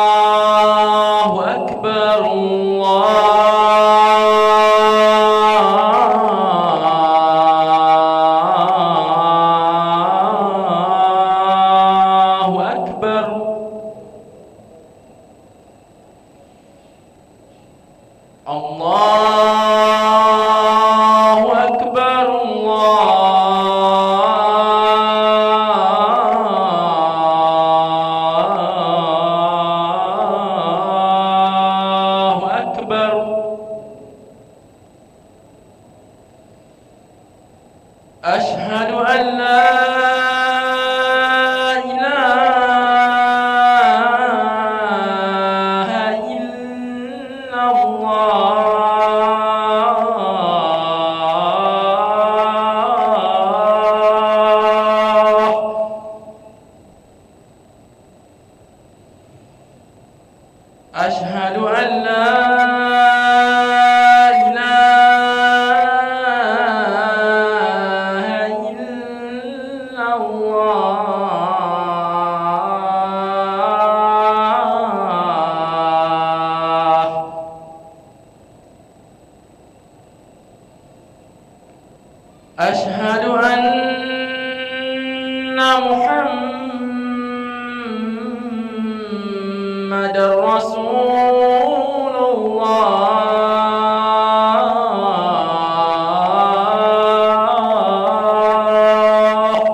الله أكبر الله أكبر الله أكبر الله أكبر أشهد أن لا إله إلا الله أشهد أن لا إله إلا الله أشهد أن محمد رسول الله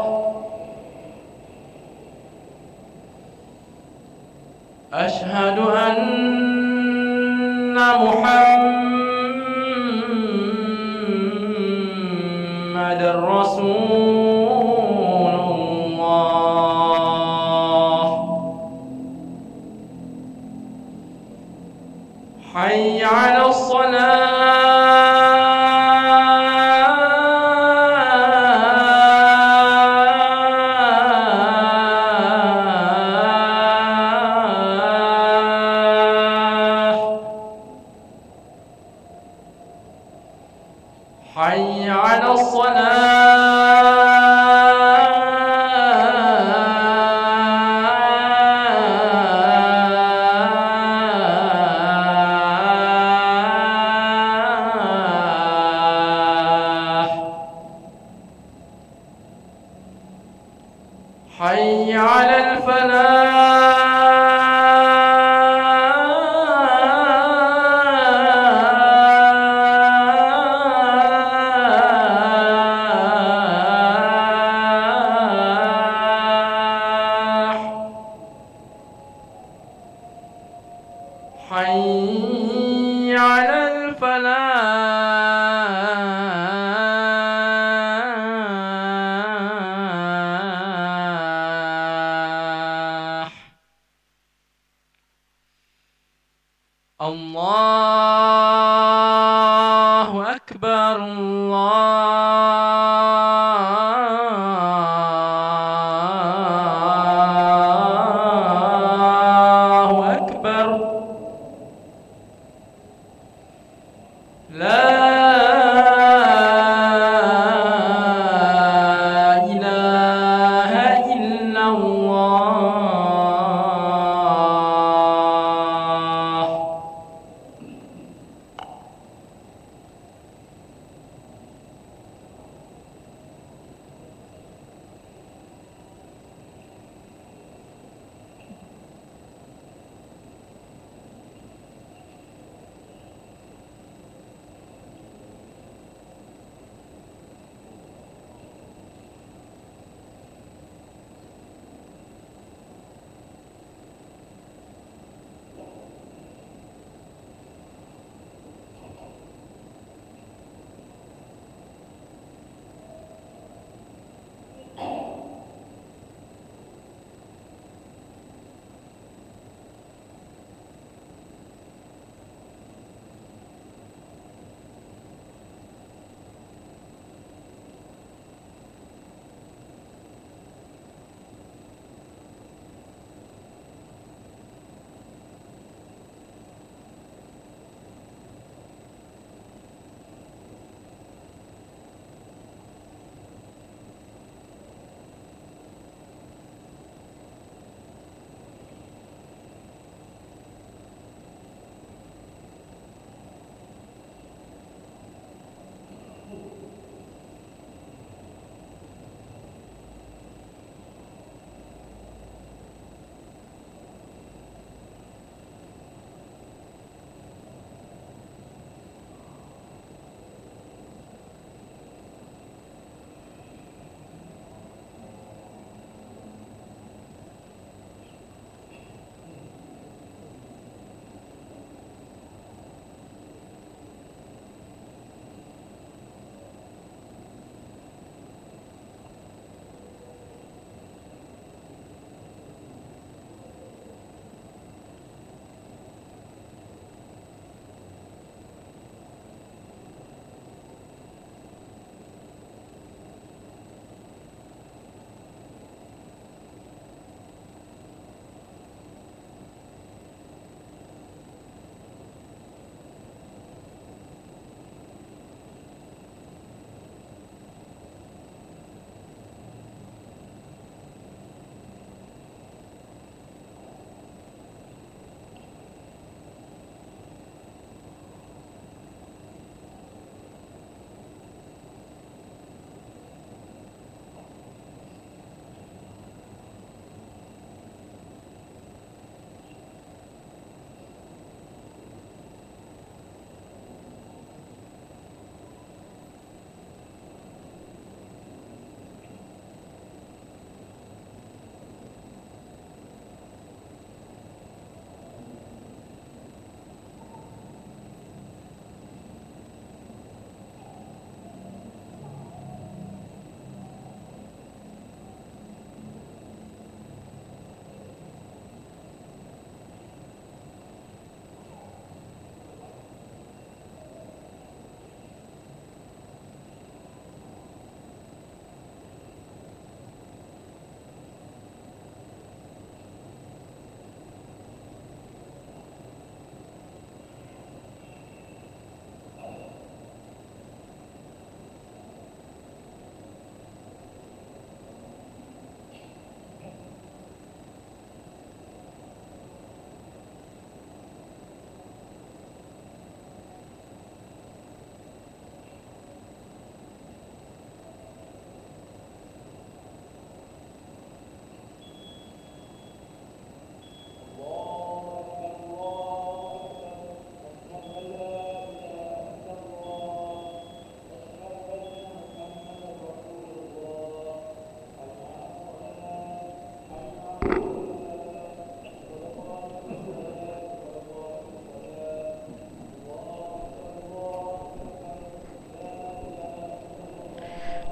أشهد أن محمد رسول الله حي على الصلاة حي على الصلاة حي على الفلاح حي على الفلاح الله أكبر الله أكبر لا إله إلا الله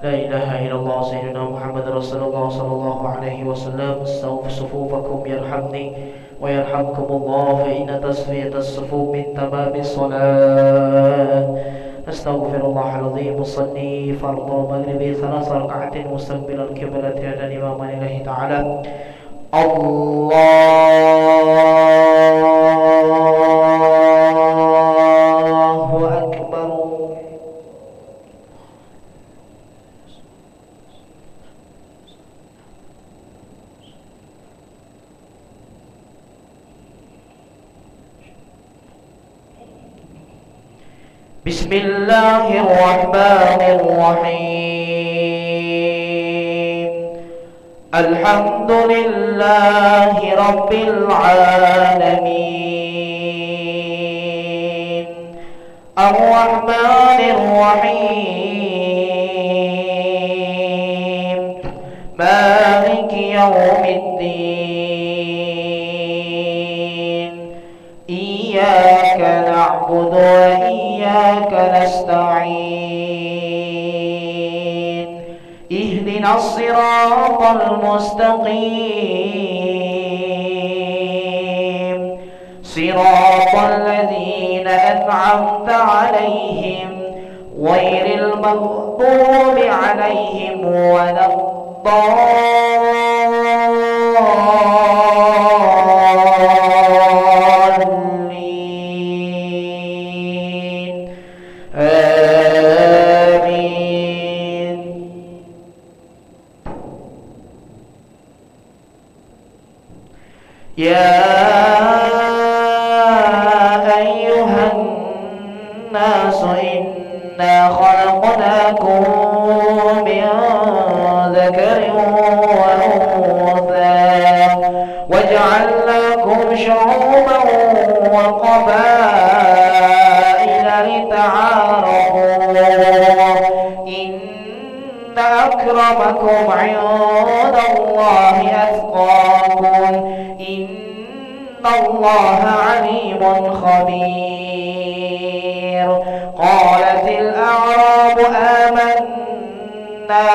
لا إله إلا الله سيدنا محمد رسول الله صلى الله عليه وسلم. استووا صفوفكم يرحمني ويرحمكم الله، فإن تصفية الصفوف من تمام الصلاة. أستغفر الله العظيم. أصلي فرض المغرب 3 ركعات مستقبل القبلة على الإمام لله تعالى. الله أكبر. بسم الله الرحمن الرحيم. الحمد لله رب العالمين، الرحمن الرحيم، مالك يوم الدين. إياك نعبد وإياك نستعين. اهدنا الصراط المستقيم، صراط الذين أنعمت عليهم غير المغضوب عليهم ولا الضالين. آمين. يا أيها الناس إنا خلقناكم من ذكر وأنثى وجعلناكم شعوبا وقبائل لتعارفوا. إن أكرمكم عند الله أتقاكم. إن الله عليم خبير. قالت الأعراب آمنا،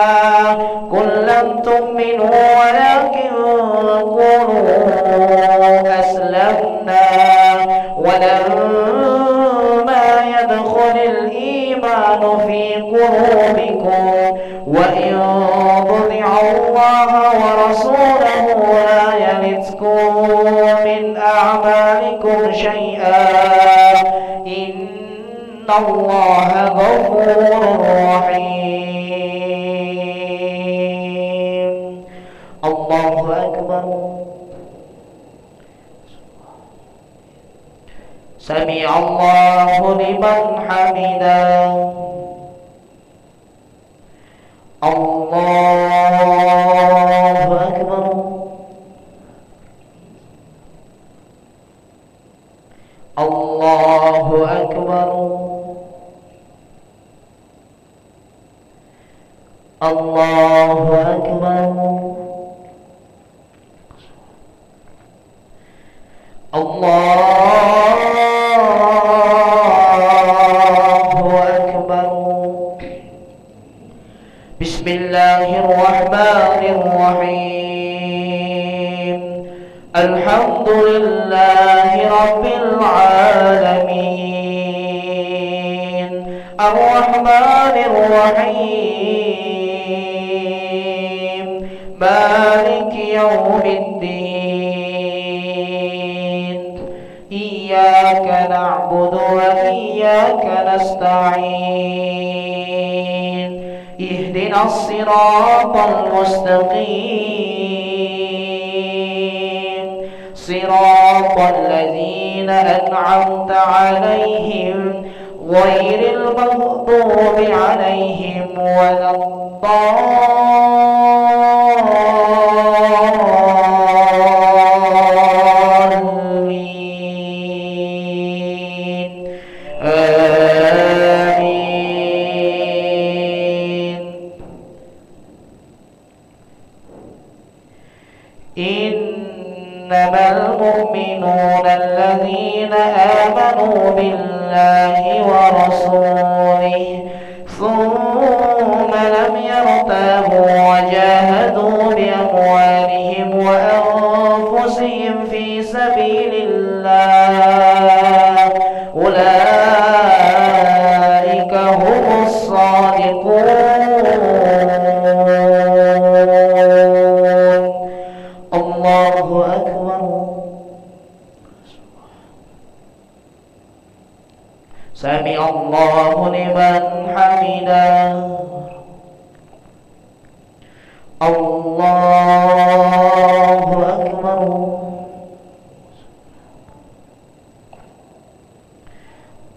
قل لم تؤمنوا ولكن قولوا أسلمنا ولما يدخل الإيمان في قلوبكم وإن تطيعوا الله ورسوله لا يلتكم من أعمالكم شيئا. إن الله غفور رحيم. الله أكبر. سمع الله لمن حمده. الله أكبر. الله أكبر. الله أكبر. الله أكبر. بسم الله الرحمن الرحيم. الحمد لله رب العالمين، الرحمن الرحيم، مالك يوم الدين. إياك نعبد وإياك نستعين. اهدنا الصراط المستقيم، صراط الذين أنعمت عليهم غير المغضوب عليهم ولا الضالين. آمين. إنما المؤمنون الذين آمنوا بالله ورسوله ثم لم يرتابوا وجاهدوا بأموالهم وأنفسهم في سبيل الله أولئك هم الصادقون. الله أكبر. سمع الله لمن حمده. الله أكبر.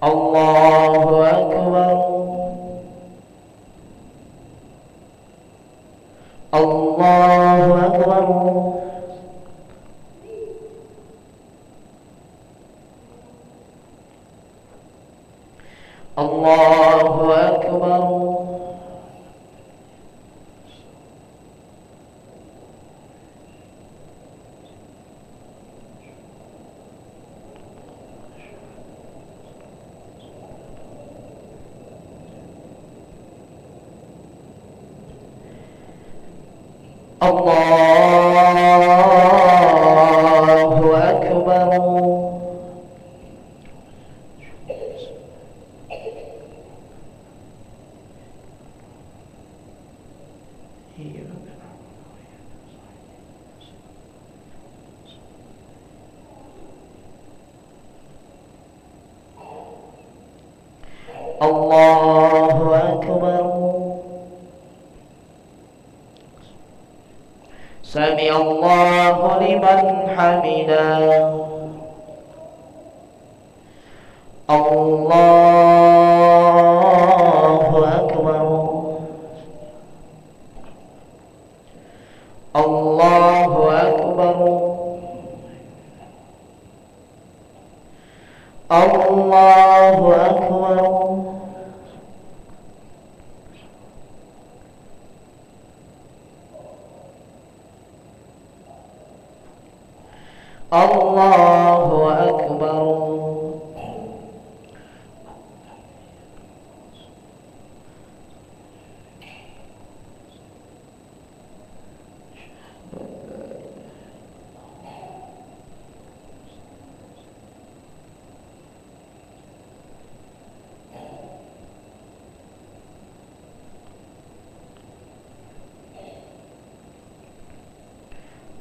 الله أكبر. الله أكبر. الله أكبر. الله أكبر. الله أكبر. سمع الله لمن حمده. الله أكبر. الله أكبر. الله أكبر. الله أكبر.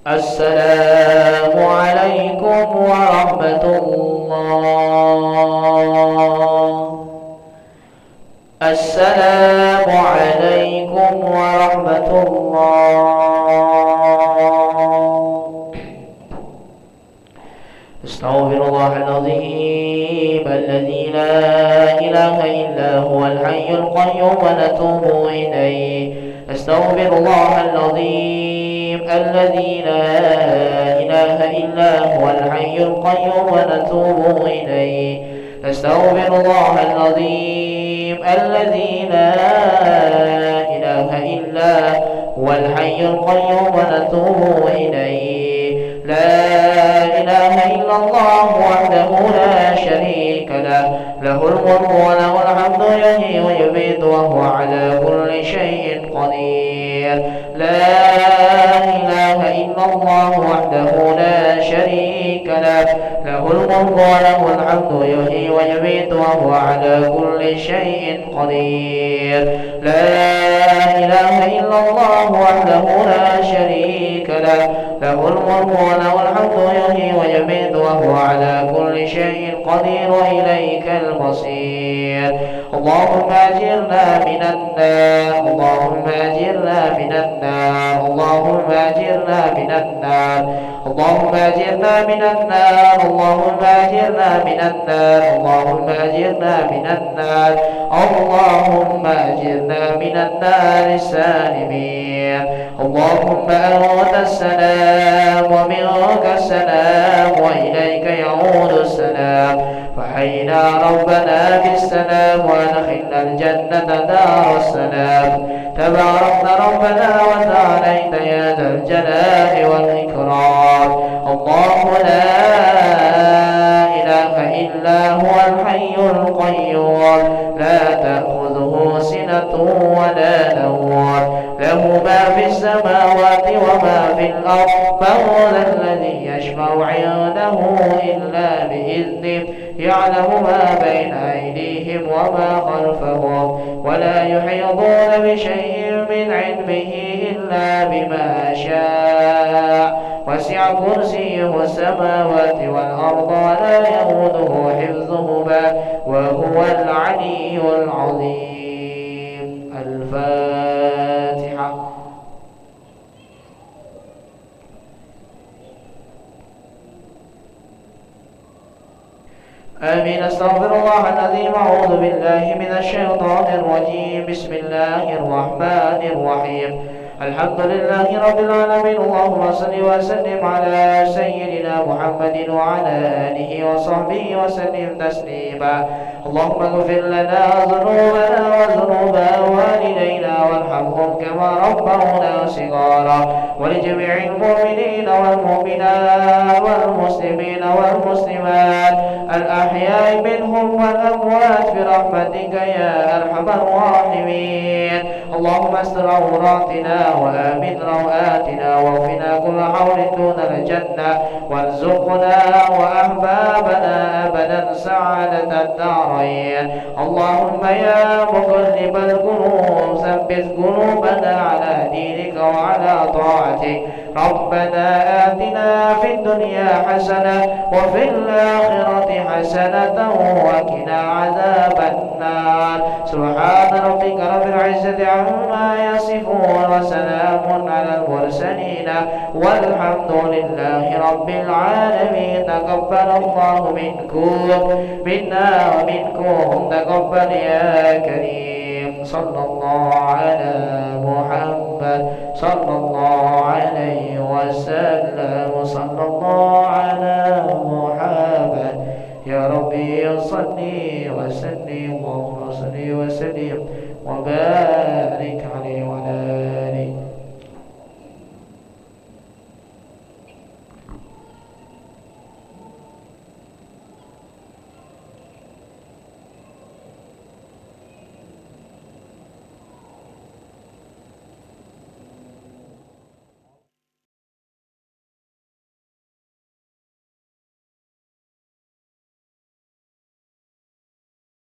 السلام عليكم ورحمة الله. السلام عليكم ورحمة الله. استغفر الله العظيم الذي لا إله إلا هو الحي القيوم ونتوب إليه. استغفر الله العظيم الذي لا إله إلا هو الحي القيوم ونتوب إليه. نستغفر الله العظيم الذي لا إله إلا هو الحي القيوم ونتوب إليه. لا إله إلا الله وحده لا شريك له، له الملك وله الحمد يحيي ويميت وهو على كل شيء قدير. لا إله إلا الله وحده لا شريك له، له الملك وله الحمد يحيي ويميت وهو على كل شيء قدير. لا إله إلا الله وحده لا شريك له، له الملك وله الحمد يحيي ويميت وهو على كل شيء قدير وإليك المصير. اللهم أجرنا من النار، اللهم أجرنا من النار، اللهم أجرنا من النار، اللهم أجرنا من النار، اللهم أجرنا من النار، اللهم أجرنا من النار، اللهم أجرنا من النار السالمين. اللهم أنت السلام ومنك السلام وإليك يعود السلام. فحينا ربنا بالسلام وأدخلنا الجنة دار السلام. تباركت ربنا وتعاليت يا ذا الجلال والإكرام. الله لا إله إلا هو الحي القيوم لا تأخذه سنة ولا نوم له ما في السماوات وما في الأرض من ذا الذي يشفع عنده إلا بإذنه يعلم ما بين أيديهم وما خلفهم ولا يحيطون بشيء من علمه إلا بما شاء وسع كرسيه السماوات والأرض ولا يؤوده حفظهما وهو العلي العظيم. الفاتحة. آمين. استغفر الله العظيم. أعوذ بالله من الشيطان الرجيم. بسم الله الرحمن الرحيم. الحمد لله رب العالمين. اللهم صل وسلم على سيدنا محمد وعلى آله وصحبه وسلم تسليما. اللهم اغفر لنا ذنوبنا وذنوب والدينا وارحمهم كما ربونا صغارا ولجميع المؤمنين والمؤمنات والمسلمين والمسلمات الأحياء منهم والأموات برحمتك يا أرحم الراحمين. اللهم استر عوراتنا وآمن روآتنا واغفنا كل حول دون الجنة وارزقنا وأحبابنا أبدا سعادة الدارين. اللهم يا مقلب القلوب ثبت قلوبنا على دينك وعلى طاعتك. ربنا آتنا في الدنيا حسنة وفي الآخرة حسنة وقنا عذاب النار. سبحان ربك رب العزة عما يصفون وسلام على المرسلين والحمد لله رب العالمين. تقبل الله منكم منا ومنكم تقبل يا كريم. صلى الله على محمد صلى الله عليه وسلم. صلى الله على محمد. يا ربي صل وسلم اللهم صل وسلم وبارك